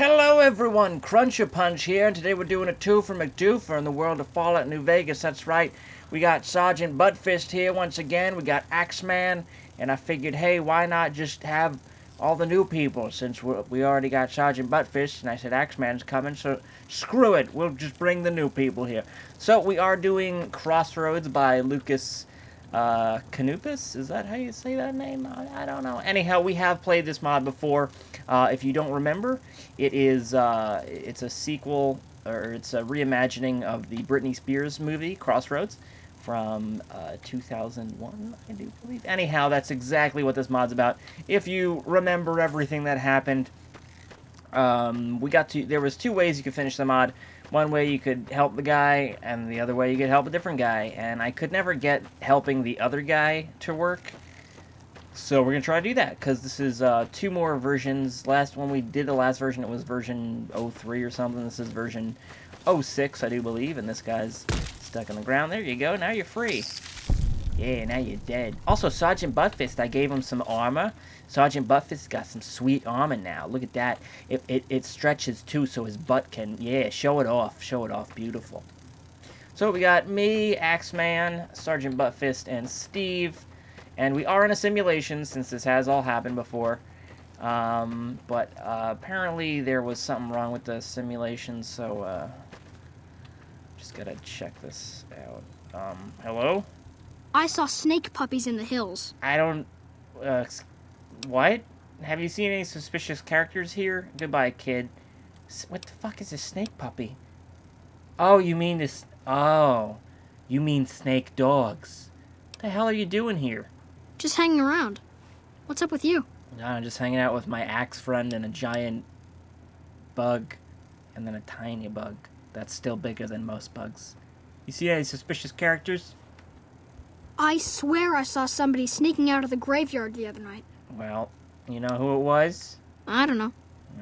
Hello everyone, Crunch-A-Punch here, and today we're doing a two for McDoofer in the world of Fallout New Vegas. That's right, we got Sergeant Buttfist here once again, we got Axeman, and I figured, hey, why not just have all the new people, since we already got Sergeant Buttfist, and I said Axeman's coming, so screw it, we'll just bring the new people here. So we are doing Crossroads by Lukas, Kounoupis? Is that how you say that name? I don't know. Anyhow, we have played this mod before. If you don't remember, it's a sequel, or it's a reimagining of the Britney Spears movie, Crossroads, from 2001, I do believe. Anyhow, that's exactly what this mod's about. If you remember everything that happened, there was two ways you could finish the mod. One way you could help the guy, and the other way you could help a different guy. And I could never get helping the other guy to work. So we're going to try to do that, because this is two more versions. When we did the last version, it was version 03 or something. This is version 06, I do believe. And this guy's stuck on the ground. There you go. Now you're free. Yeah, now you're dead. Also, Sergeant Buttfist, I gave him some armor. Sergeant Buttfist got some sweet armor now. Look at that. It stretches too, so his butt can, yeah, show it off. Show it off. Beautiful. So we got me, Axeman, Sergeant Buttfist, and Steve. And we are in a simulation, since this has all happened before. But apparently there was something wrong with the simulation, so just gotta check this out. Hello? I saw snake puppies in the hills. I don't... what? Have you seen any suspicious characters here? Goodbye, kid. What the fuck is a snake puppy? Oh, you mean this... Oh. You mean snake dogs. What the hell are you doing here? Just hanging around. What's up with you? No, I'm just hanging out with my axe friend and a giant bug. And then a tiny bug that's still bigger than most bugs. You see any suspicious characters? I swear I saw somebody sneaking out of the graveyard the other night. Well, you know who it was? I don't know.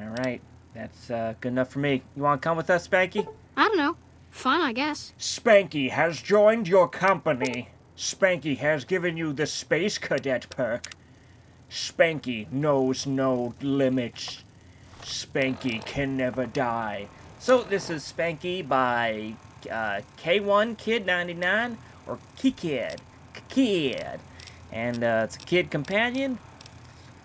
Alright, that's good enough for me. You want to come with us, Spanky? I don't know. Fun, I guess. Spanky has joined your company. Spanky has given you the Space Cadet perk. Spanky knows no limits. Spanky can never die. So this is Spanky by K1 Kid 99 or Kid. And it's a kid companion.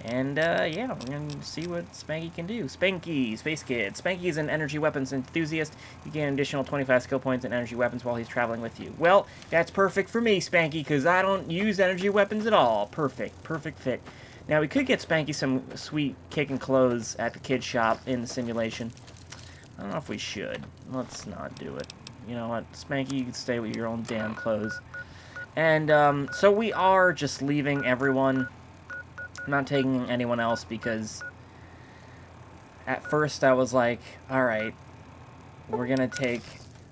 And yeah, we're gonna see what Spanky can do. Spanky, Space Kid. Spanky is an energy weapons enthusiast. You gain an additional 25 skill points in energy weapons while he's traveling with you. Well, that's perfect for me, Spanky, because I don't use energy weapons at all. Perfect fit. Now, we could get Spanky some sweet kicking clothes at the kid shop in the simulation. I don't know if we should. Let's not do it. You know what, Spanky, you can stay with your own damn clothes. And so we are just leaving everyone. I'm not taking anyone else because at first I was like, alright, we're going to take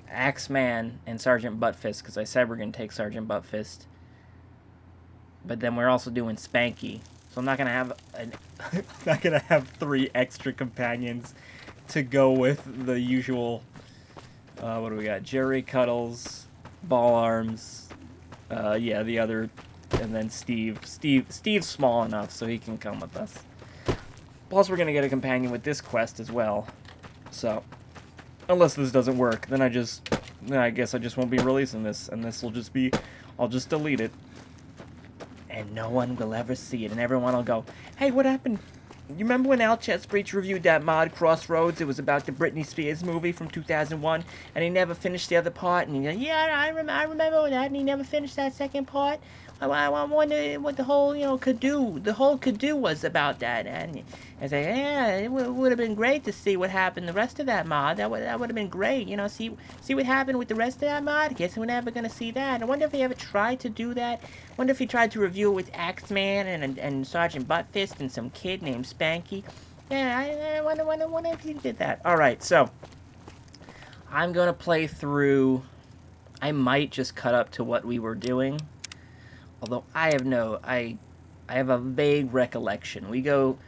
Axeman and Sergeant Buttfist, because I said we're going to take Sergeant Buttfist. But then we're also doing Spanky. So I'm not going to have I'm not going to have 3 extra companions to go with the usual, what do we got? Jerry Cuddles, Ball Arms, yeah, the other... And then Steve's small enough so he can come with us. Plus, we're going to get a companion with this quest as well. So, unless this doesn't work, then I guess I just won't be releasing this. And this will just be, I'll just delete it. And no one will ever see it. And everyone will go, hey, what happened? You remember when ChestBreach reviewed that mod, Crossroads? It was about the Britney Spears movie from 2001. And he never finished the other part. And he, yeah, I remember that. And he never finished that second part. I wonder what the whole, could do. The whole could do was about that. And I say, yeah, it would have been great to see what happened the rest of that mod. That would have been great. See what happened with the rest of that mod? Guess we're never going to see that. I wonder if he ever tried to do that. I wonder if he tried to review it with Axeman and Sergeant Buttfist and some kid named Spanky. Yeah, I wonder if he did that. Alright, so I'm going to play through. I might just cut up to what we were doing. Although I have a vague recollection. We go...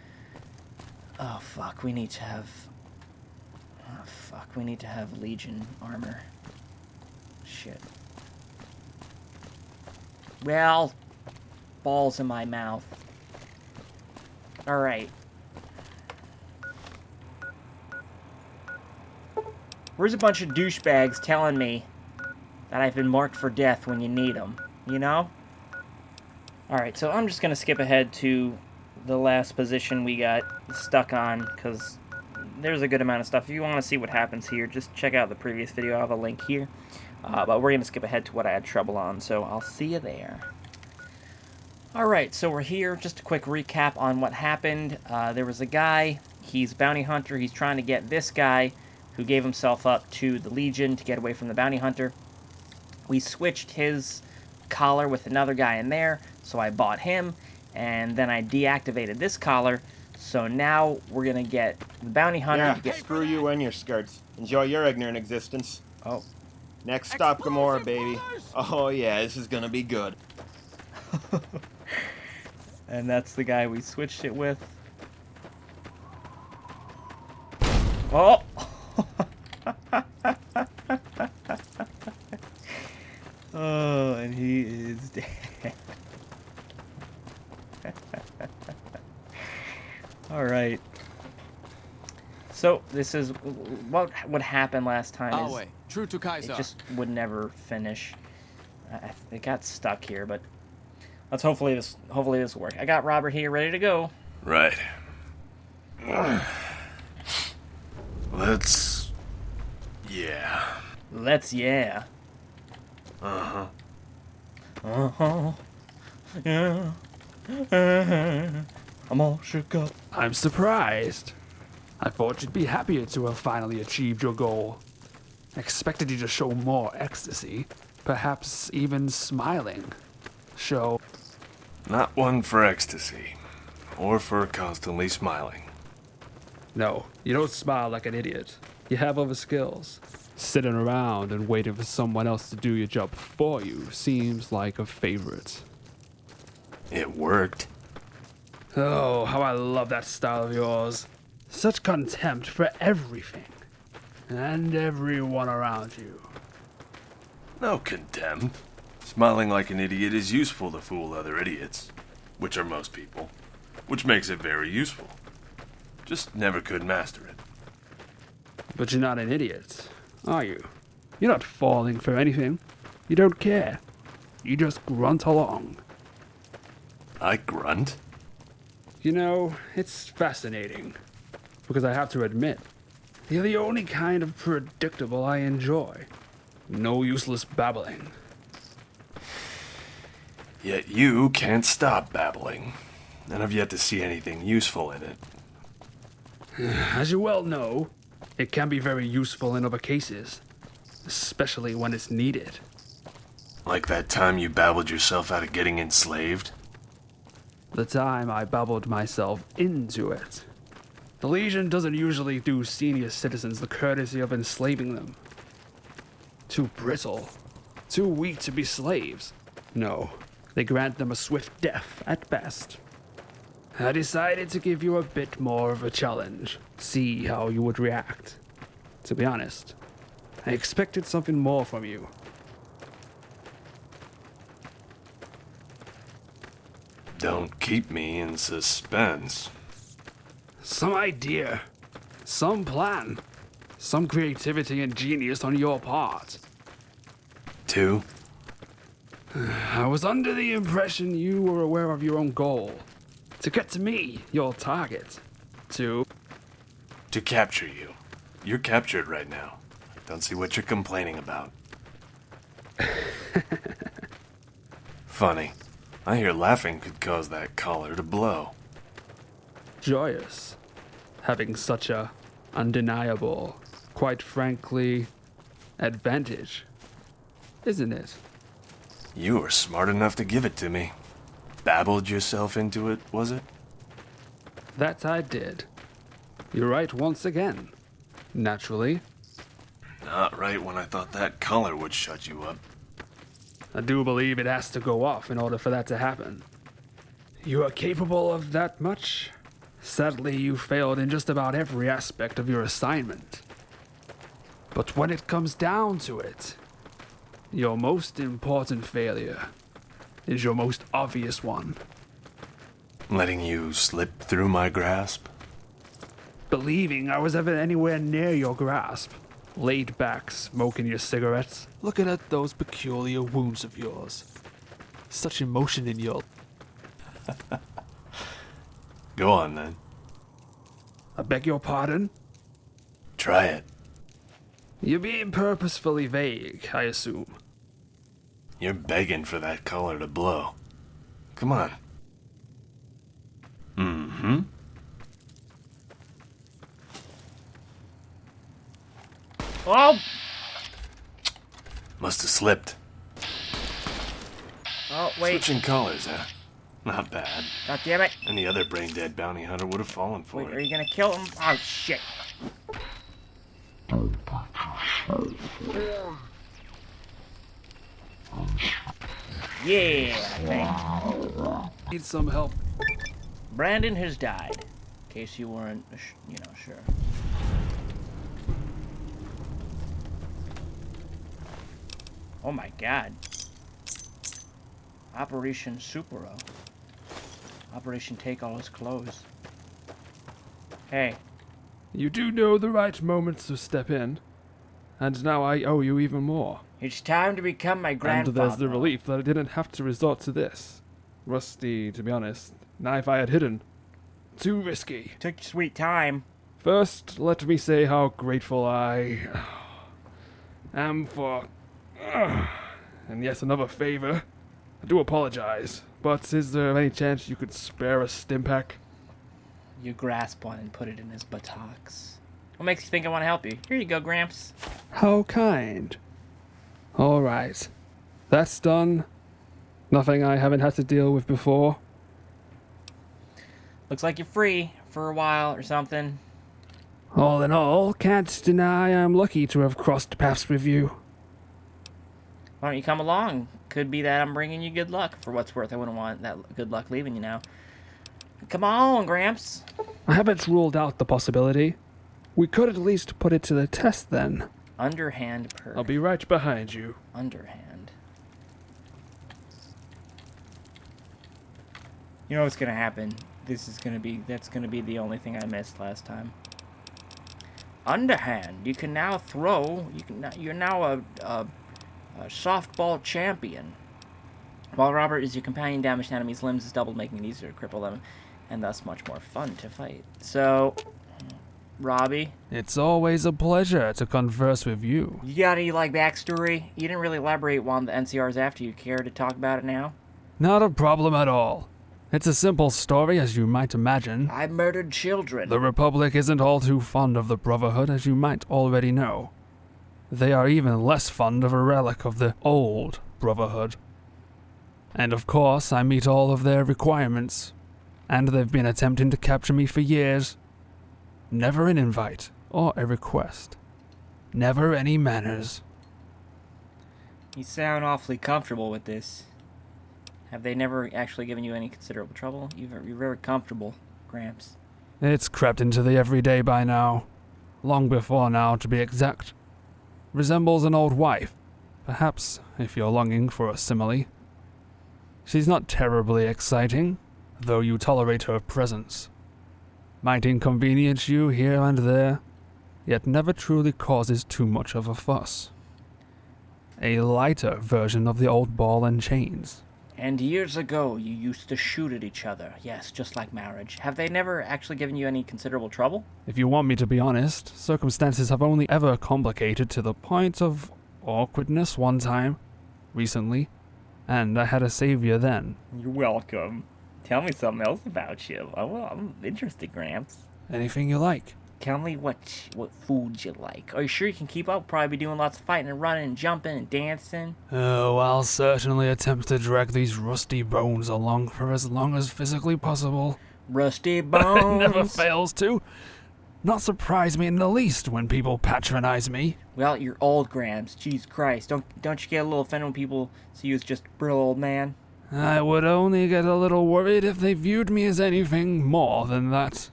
Oh, fuck. We need to have Legion armor. Shit. Well, balls in my mouth. Alright. Where's a bunch of douchebags telling me that I've been marked for death when you need them, you know? Alright, so I'm just going to skip ahead to the last position we got stuck on, because there's a good amount of stuff. If you want to see what happens here, just check out the previous video. I have a link here. But we're going to skip ahead to what I had trouble on, so I'll see you there. Alright, so we're here. Just a quick recap on what happened. There was a guy, he's a bounty hunter. He's trying to get this guy who gave himself up to the Legion to get away from the bounty hunter. We switched his collar with another guy in there, so I bought him, and then I deactivated this collar, so now we're going to get the bounty hunter Yeah, to get... screw you and your skirts. Enjoy your ignorant existence. Oh. Next stop, Gamora, baby. Oh yeah, this is gonna be good. And that's the guy we switched it with. Oh! Oh, and he is dead. Alright. So, this is what happened last time. Our way, true to Kaiser. It just would never finish. It got stuck here, but let's hopefully this will work. I got Robert here ready to go. Right. Let's... yeah. Let's yeah. Uh-huh. Uh-huh. Yeah. I'm all shook up. I'm surprised. I thought you'd be happier to have finally achieved your goal. Expected you to show more ecstasy, perhaps even smiling. Show. Not one for ecstasy, or for constantly smiling. No, you don't smile like an idiot. You have other skills. Sitting around and waiting for someone else to do your job for you seems like a favorite. It worked. Oh, how I love that style of yours. Such contempt for everything. And everyone around you. No contempt. Smiling like an idiot is useful to fool other idiots, which are most people, which makes it very useful. Just never could master it. But you're not an idiot, are you? You're not falling for anything. You don't care. You just grunt along. I grunt? You know, it's fascinating. Because I have to admit, you're the only kind of predictable I enjoy. No useless babbling. Yet you can't stop babbling, and I've yet to see anything useful in it. As you well know, it can be very useful in other cases, especially when it's needed. Like that time you babbled yourself out of getting enslaved? The time I babbled myself into it. The Legion doesn't usually do senior citizens the courtesy of enslaving them. Too brittle, too weak to be slaves. No, they grant them a swift death at best. I decided to give you a bit more of a challenge, see how you would react. To be honest, I expected something more from you. Don't keep me in suspense. Some idea, some plan, some creativity and genius on your part. 2? I was under the impression you were aware of your own goal. To get to me, your target. 2. To capture you. You're captured right now. Don't see what you're complaining about. Funny. I hear laughing could cause that collar to blow. Joyous. Having such a undeniable, quite frankly, advantage. Isn't it? You were smart enough to give it to me. Babbled yourself into it, was it? That I did. You're right once again. Naturally. Not right when I thought that collar would shut you up. I do believe it has to go off in order for that to happen. You are capable of that much? Sadly, you failed in just about every aspect of your assignment. But when it comes down to it, your most important failure is your most obvious one. Letting you slip through my grasp? Believing I was ever anywhere near your grasp. laid back, smoking your cigarettes, looking at those peculiar wounds of yours. Such emotion in your... Go on, then. I beg your pardon? Try it. You're being purposefully vague, I assume. You're begging for that color to blow. Come on. Mm-hmm. Oh! Must have slipped. Oh, wait. Switching colors, huh? Not bad. God damn it. Any other brain-dead bounty hunter would have fallen for Wait, are it. you gonna kill him? Oh, shit. Yeah, I think. Need some help. Brandon has died. In case you weren't, sure. Oh my god. Operation Supero. Operation Take All His Clothes. Hey, You do know the right moments to step in. And now I owe you even more. it's time to become my And grandfather. there's the relief that I didn't have to resort to this. Rusty, to be honest. Knife I had hidden. Too risky. Took your sweet time. First, let me say how grateful I am for... and yes, another favor. I do apologize, but is there any chance you could spare a stim pack? You grasp one and put it in his buttocks. What makes you think I want to help you? Here you go, Gramps. How kind. Alright. That's done. Nothing I haven't had to deal with before. Looks like you're free for a while or something. All in all, can't deny I'm lucky to have crossed paths with you. Why don't you come along? Could be that I'm bringing you good luck. For what's worth, I wouldn't want that good luck leaving you now. Come on, Gramps. I haven't ruled out the possibility. We could at least put it to the test then. Underhand perk. I'll be right behind you. Underhand. You know what's gonna happen? That's gonna be the only thing I missed last time. Underhand. You can now throw. You're now a softball champion. While Robert is your companion, damage to enemies' limbs is doubled, making it easier to cripple them, and thus much more fun to fight. So, Robbie, It's always a pleasure to converse with you. you got any backstory? You didn't really elaborate on the NCRs after. You care to talk about it now? Not a problem at all. It's a simple story, as you might imagine. I murdered children. The Republic isn't all too fond of the Brotherhood, as you might already know. They are even less fond of a relic of the old Brotherhood. And of course, I meet all of their requirements. And they've been attempting to capture me for years. Never an invite or a request. Never any manners. You sound awfully comfortable with this. Have they never actually given you any considerable trouble? You're very comfortable, Gramps. It's crept into the everyday by now. Long before now, to be exact. Resembles an old wife. Perhaps, if you're longing for a simile. She's not terribly exciting, though you tolerate her presence. Might inconvenience you here and there, yet never truly causes too much of a fuss. A lighter version of the old ball and chains. And years ago, you used to shoot at each other. Yes, just like marriage. Have they never actually given you any considerable trouble? If you want me to be honest, circumstances have only ever complicated to the point of awkwardness one time, recently, and I had a savior then. You're welcome. Tell me something else about you. Well, I'm interested, Gramps. Anything you like. Tell me what foods you like. Are you sure you can keep up? Probably be doing lots of fighting and running and jumping and dancing. Oh, I'll certainly attempt to drag these rusty bones along for as long as physically possible. Rusty bones. Never fails to. Not surprise me in the least when people patronize me. Well, you're old, Gramps. Jesus Christ. Don't you get a little offended when people see you as just a brittle old man? I would only get a little worried if they viewed me as anything more than that.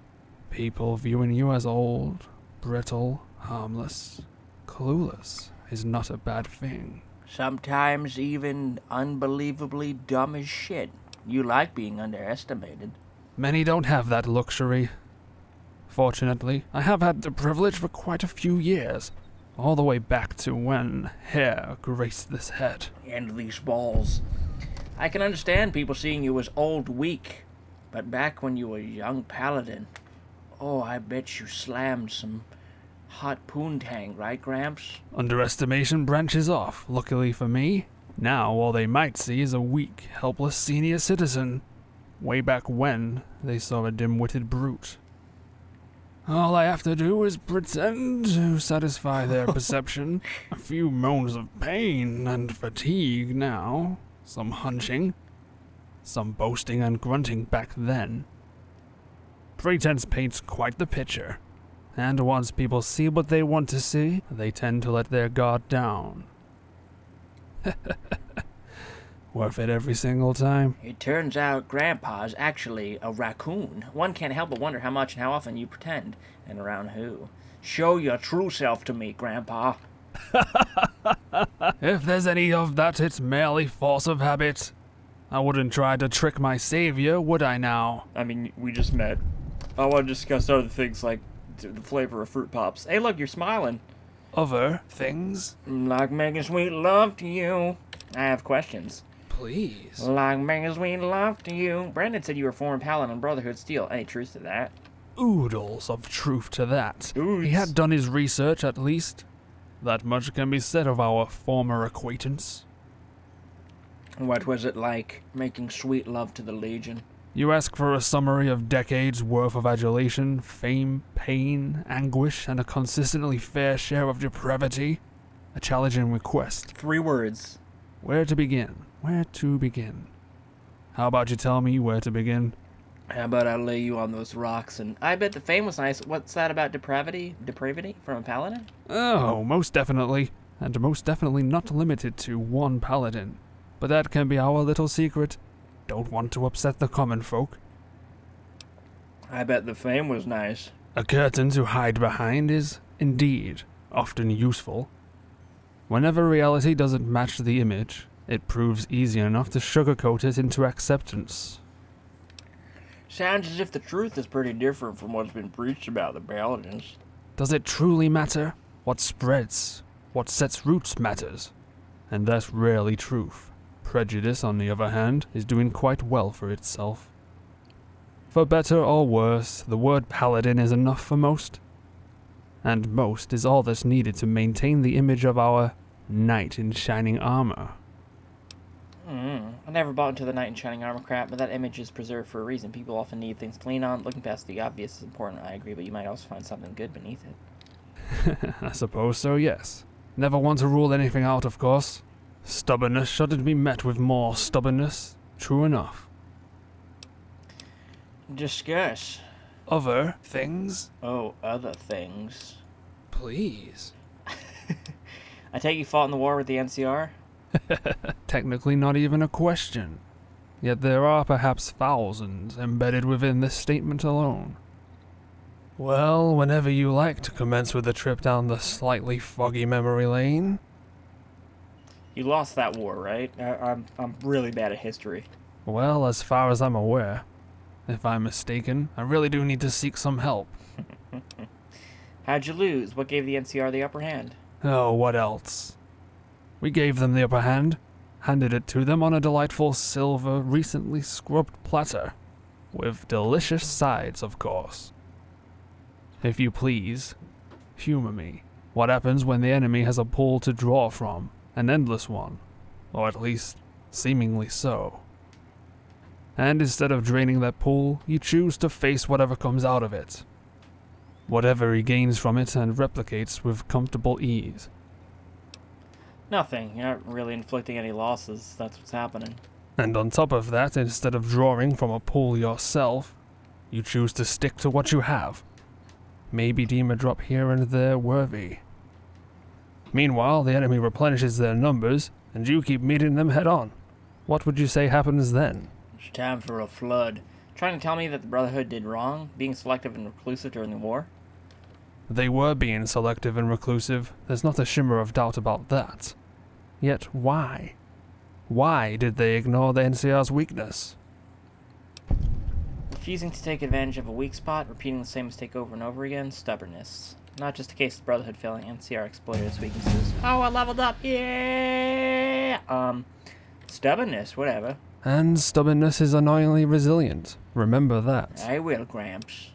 People viewing you as old, brittle, harmless, clueless is not a bad thing. Sometimes even unbelievably dumb as shit. You like being underestimated. Many don't have that luxury. Fortunately, I have had the privilege for quite a few years. all the way back to when hair graced this head. And these balls. I can understand people seeing you as old, weak, but back when you were a young paladin, oh, I bet you slammed some hot poontang, right, Gramps? Underestimation branches off, luckily for me. Now all they might see is a weak, helpless senior citizen. Way back when, they saw a dim-witted brute. All I have to do is pretend to satisfy their perception. A few moans of pain and fatigue now. Some hunching. Some boasting and grunting back then. Pretense paints quite the picture. And once people see what they want to see, they tend to let their guard down. Worth it every single time. It turns out Grandpa's actually a raccoon. One can't help but wonder how much and how often you pretend, and around who. Show your true self to me, Grandpa. If there's any of that, it's merely force of habit. I wouldn't try to trick my savior, would I now? I mean, we just met. I want to discuss other things like the flavor of Fruit Pops. Hey, look, you're smiling. Other things? Like making sweet love to you. I have questions. Please. Like making sweet love to you. Brandon said you were former paladin on Brotherhood Steel. Any truth to that? Oodles of truth to that. Oods. He had done his research, at least. That much can be said of our former acquaintance. What was it like making sweet love to the Legion? You ask for a summary of decades' worth of adulation, fame, pain, anguish, and a consistently fair share of depravity? A challenging request. 3 words. Where to begin? Where to begin? How about you tell me where to begin? How about I lay you on those rocks and I bet the fame was nice. What's that about depravity? Depravity from a paladin? Oh, most definitely. And most definitely not limited to one paladin. But that can be our little secret. Don't want to upset the common folk. I bet the fame was nice. A curtain to hide behind is, indeed, often useful. Whenever reality doesn't match the image, it proves easy enough to sugarcoat it into acceptance. Sounds as if the truth is pretty different from what's been preached about the paladins. Does it truly matter? What spreads, what sets roots matters. And that's rarely truth. Prejudice, on the other hand, is doing quite well for itself. For better or worse, the word paladin is enough for most. And most is all that's needed to maintain the image of our knight in shining armor. I never bought into the knight in shining armor crap, but that image is preserved for a reason. People often need things to lean on. Looking past the obvious is important, I agree, but you might also find something good beneath it. I suppose so, yes. Never one to rule anything out, of course. Stubbornness shouldn't be met with more stubbornness. True enough. Discuss. Other things? Oh, other things. Please. I take you fought in the war with the NCR? Technically not even a question. Yet there are perhaps thousands embedded within this statement alone. Well, whenever you like to commence with a trip down the slightly foggy memory lane. You lost that war, right? I'm really bad at history. Well, as far as I'm aware. If I'm mistaken, I really do need to seek some help. How'd you lose? What gave the NCR the upper hand? Oh, what else? We gave them the upper hand, handed it to them on a delightful silver, recently scrubbed platter, with delicious sides, of course. If you please, humor me. What happens when the enemy has a pool to draw from? An endless one, or at least, seemingly so. And instead of draining that pool, you choose to face whatever comes out of it. Whatever he gains from it and replicates with comfortable ease. Nothing. You're not really inflicting any losses. That's what's happening. And on top of that, instead of drawing from a pool yourself, you choose to stick to what you have. Maybe deem a drop here and there worthy. Meanwhile, the enemy replenishes their numbers, and you keep meeting them head on. What would you say happens then? It's time for a flood. Trying to tell me that the Brotherhood did wrong, being selective and reclusive during the war? They were being selective and reclusive. There's not a shimmer of doubt about that. Yet why? Why did they ignore the NCR's weakness? Refusing to take advantage of a weak spot, repeating the same mistake over and over again, stubbornness. not just a case of the Brotherhood failing NCR exploited its weaknesses. Oh, I leveled up! Yeah! Stubbornness, whatever. And stubbornness is annoyingly resilient. Remember that. I will, Gramps.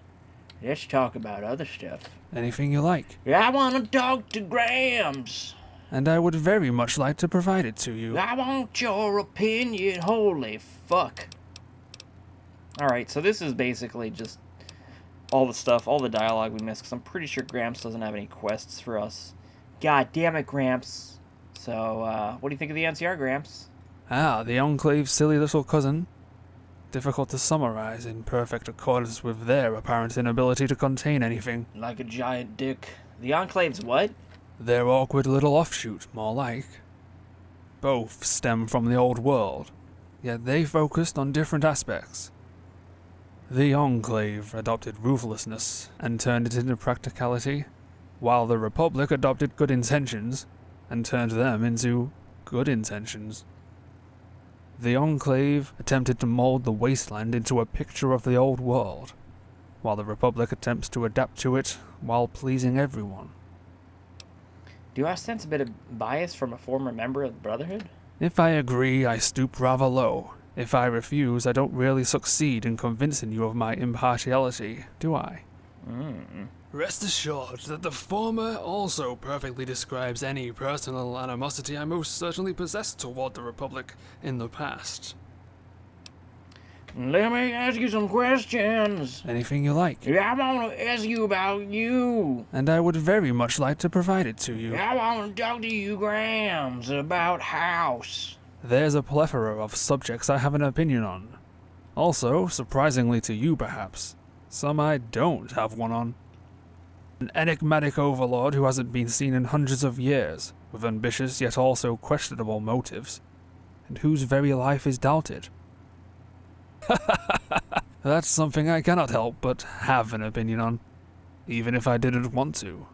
Let's talk about other stuff. Anything you like. I want to talk to Gramps. And I would very much like to provide it to you. I want your opinion. Holy fuck. Alright, so this is basically just all the stuff, all the dialogue we missed, because I'm pretty sure Gramps doesn't have any quests for us. God damn it, Gramps. So, what do you think of the NCR, Gramps? Ah, the Enclave's silly little cousin. Difficult to summarize in perfect accordance with their apparent inability to contain anything. Like a giant dick. The Enclave's what? Their awkward little offshoot, more like. Both stem from the old world, yet they focused on different aspects. The Enclave adopted ruthlessness and turned it into practicality, while the Republic adopted good intentions and turned them into good intentions. The Enclave attempted to mold the wasteland into a picture of the old world, while the Republic attempts to adapt to it while pleasing everyone. Do I sense a bit of bias from a former member of the Brotherhood? If I agree, I stoop rather low. If I refuse, I don't really succeed in convincing you of my impartiality, do I? Rest assured that the former also perfectly describes any personal animosity I most certainly possessed toward the Republic in the past. Let me ask you some questions. Anything you like. I want to ask you about you. And I would very much like to provide it to you. I want to talk to you, Gramps, about House. There's a plethora of subjects I have an opinion on. Also, surprisingly to you perhaps, some I don't have one on. An enigmatic overlord who hasn't been seen in hundreds of years, with ambitious yet also questionable motives, and whose very life is doubted. That's something I cannot help but have an opinion on, even if I didn't want to.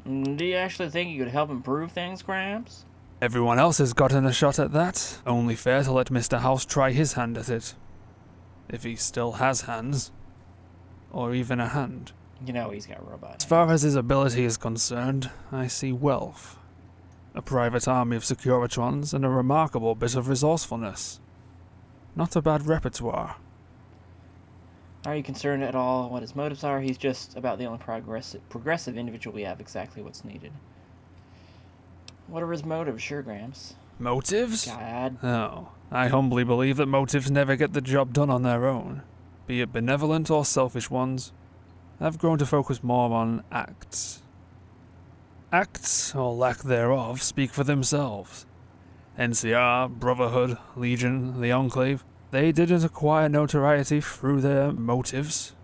Do you actually think you could help improve things, Gramps? Everyone else has gotten a shot at that. Only fair to let Mr. House try his hand at it. If he still has hands. Or even a hand. You know he's got robot. As far as his ability is concerned, I see wealth. A private army of Securitrons and a remarkable bit of resourcefulness. Not a bad repertoire. Are you concerned at all what his motives are? He's just about the only progressive individual we have exactly what's needed. What are his motives? Sure, Gramps. Motives? God. Oh, I humbly believe that motives never get the job done on their own, be it benevolent or selfish ones. I've grown to focus more on acts. Acts, or lack thereof, speak for themselves. NCR, Brotherhood, Legion, the Enclave, they didn't acquire notoriety through their motives.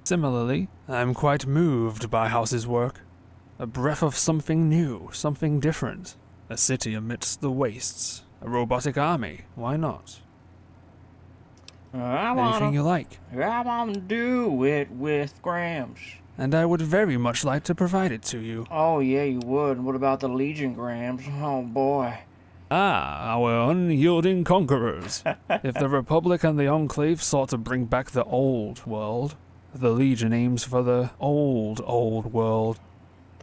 Similarly, I'm quite moved by House's work. A breath of something new, something different. A city amidst the wastes. A robotic army, why not? Anything you like. I want to do it with Gramps. And I would very much like to provide it to you. Oh, yeah, you would. What about the Legion, Gramps? Oh, boy. Ah, our unyielding conquerors. If the Republic and the Enclave sought to bring back the old world, the Legion aims for the old world.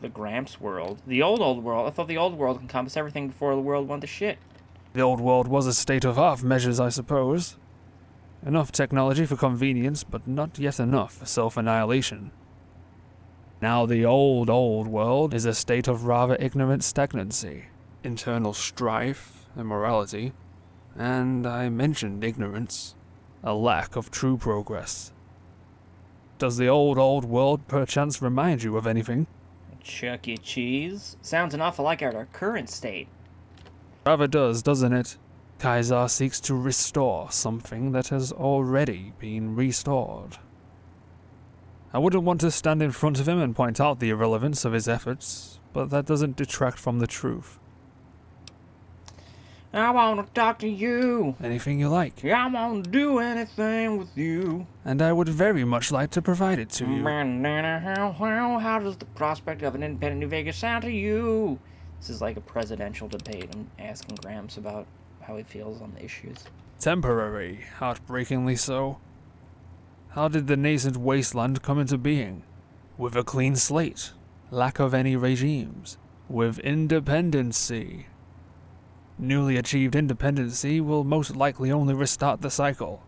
The Gramps world. The old world? I thought the old world encompassed everything before the world went to shit. The old world was a state of art measures, I suppose. Enough technology for convenience, but not yet enough for self-annihilation. Now the old world is a state of rather ignorant stagnancy, internal strife, immorality, and I mentioned ignorance, a lack of true progress. Does the old world perchance remind you of anything? Chuck E. Cheese? Sounds an awful like our current state. Rather does, doesn't it? Kaiser seeks to restore something that has already been restored. I wouldn't want to stand in front of him and point out the irrelevance of his efforts, but that doesn't detract from the truth. I want to talk to you. Anything you like. I want to do anything with you. And I would very much like to provide it to you. How does the prospect of an independent New Vegas sound to you? This is like a presidential debate. I'm asking Gramps about how he feels on the issues. Temporary, heartbreakingly so. How did the nascent wasteland come into being? with a clean slate, lack of any regimes, with independency. Newly achieved independency will most likely only restart the cycle.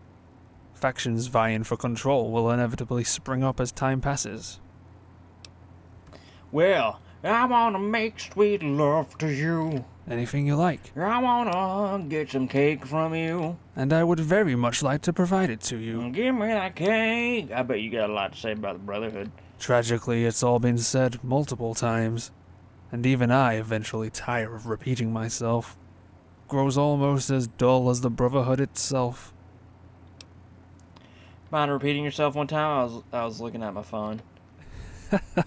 Factions vying for control will inevitably spring up as time passes. Well, I wanna make sweet love to you. Anything you like, I wanna get some cake from you. and I would very much like to provide it to you. Give me that cake. I bet you got a lot to say about the Brotherhood. Tragically, it's all been said multiple times, and even I eventually tire of repeating myself. Grows almost as dull as the Brotherhood itself. Mind repeating yourself one time? I was looking at my phone.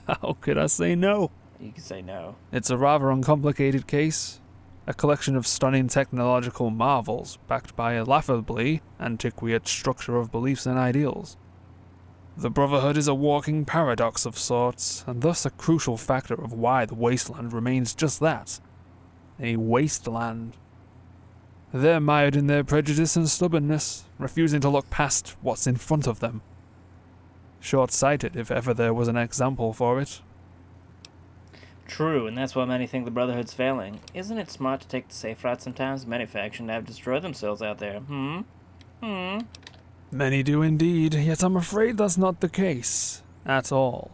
How could I say no? You can say no. It's a rather uncomplicated case. A collection of stunning technological marvels, backed by a laughably antiquated structure of beliefs and ideals. The Brotherhood is a walking paradox of sorts, and thus a crucial factor of why the wasteland remains just that. A wasteland. They're mired in their prejudice and stubbornness, refusing to look past what's in front of them. Short-sighted, if ever there was an example for it. True, and that's why many think the Brotherhood's failing. Isn't it smart to take the safe route sometimes? Many factions have destroyed themselves out there. Many do indeed, yet I'm afraid that's not the case. At all.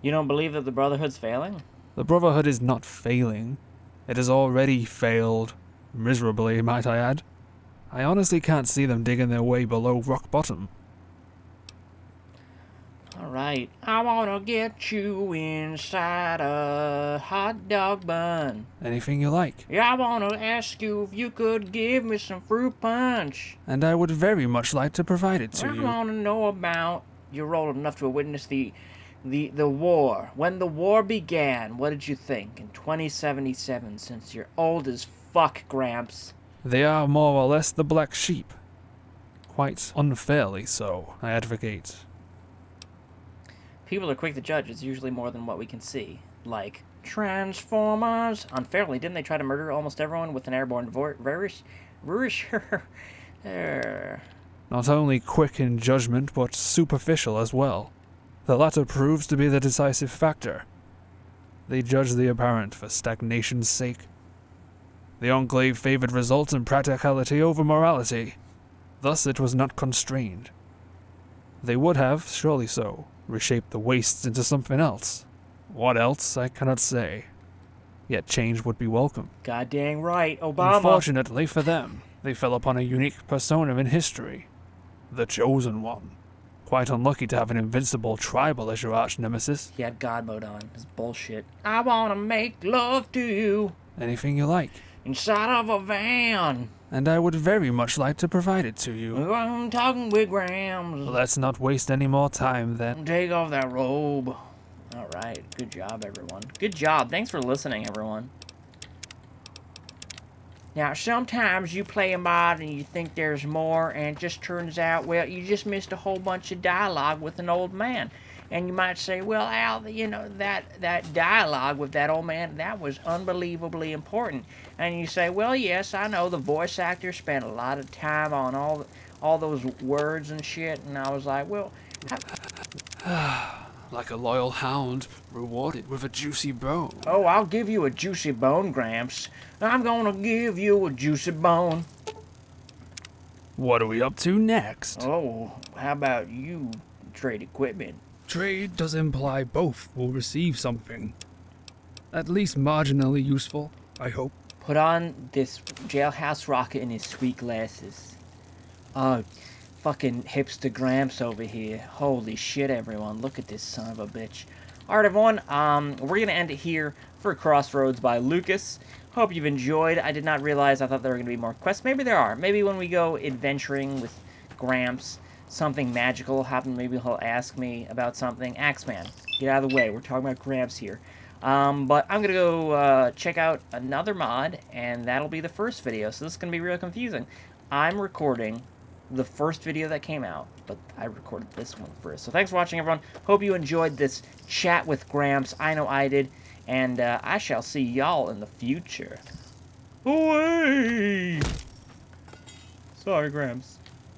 You don't believe that the Brotherhood's failing? The Brotherhood is not failing. It has already failed. Miserably, might I add. I honestly can't see them digging their way below rock bottom. Alright. I wanna get you inside a hot dog bun. Anything you like. Yeah, I wanna ask you if you could give me some fruit punch. And I would very much like to provide it to I you. wanna know about... You're old enough to have witnessed the war. When the war began, what did you think? In 2077, since you're old as fuck, Gramps. They are more or less the black sheep. Quite unfairly so, I advocate. People are quick to judge. It's usually more than what we can see. Like, Transformers. Unfairly, didn't they try to murder almost everyone with an airborne virus? Not only quick in judgment, but superficial as well. The latter proves to be the decisive factor. They judge the apparent for stagnation's sake. The Enclave favored results and practicality over morality. Thus it was not constrained. They would have, surely so, reshaped the wastes into something else. What else, I cannot say. Yet change would be welcome. Goddamn right, Obama. Unfortunately for them, they fell upon a unique persona in history. The Chosen One. Quite unlucky to have an invincible tribal as your arch-nemesis. He had God mode on. It's bullshit. I wanna make love to you. Anything you like. Inside of a van. And I would very much like to provide it to you. I'm talking with Gramps. Let's not waste any more time then. Take off that robe. Alright, good job, everyone. Good job. Thanks for listening, everyone. Now, sometimes you play a mod and you think there's more, and it just turns out, well, you just missed a whole bunch of dialogue with an old man. And you might say, well, Al, you know, that dialogue with that old man, that was unbelievably important. And you say, well, yes, I know the voice actor spent a lot of time on all those words and shit. And I was like, well... Like a loyal hound, rewarded with a juicy bone. Oh, I'll give you a juicy bone, Gramps. I'm gonna give you a juicy bone. What are we up to next? Oh, how about you trade equipment? Trade does imply both will receive something. At least marginally useful, I hope. Put on this jailhouse rocket and his sweet glasses. Oh, fucking hipster Gramps over here. Holy shit, everyone. Look at this son of a bitch. Alright, everyone. We're going to end it here for Crossroads by Lukas. Hope you've enjoyed. I did not realize. I thought there were going to be more quests. Maybe there are. Maybe when we go adventuring with Gramps, something magical will happen. Maybe he'll ask me about something. Axeman, get out of the way. We're talking about Gramps here. But I'm going to go check out another mod, and that'll be the first video. So this is going to be real confusing. I'm recording the first video that came out, but I recorded this one first. So thanks for watching, everyone. Hope you enjoyed this chat with Gramps. I know I did, and I shall see y'all in the future. Away! Sorry, Gramps.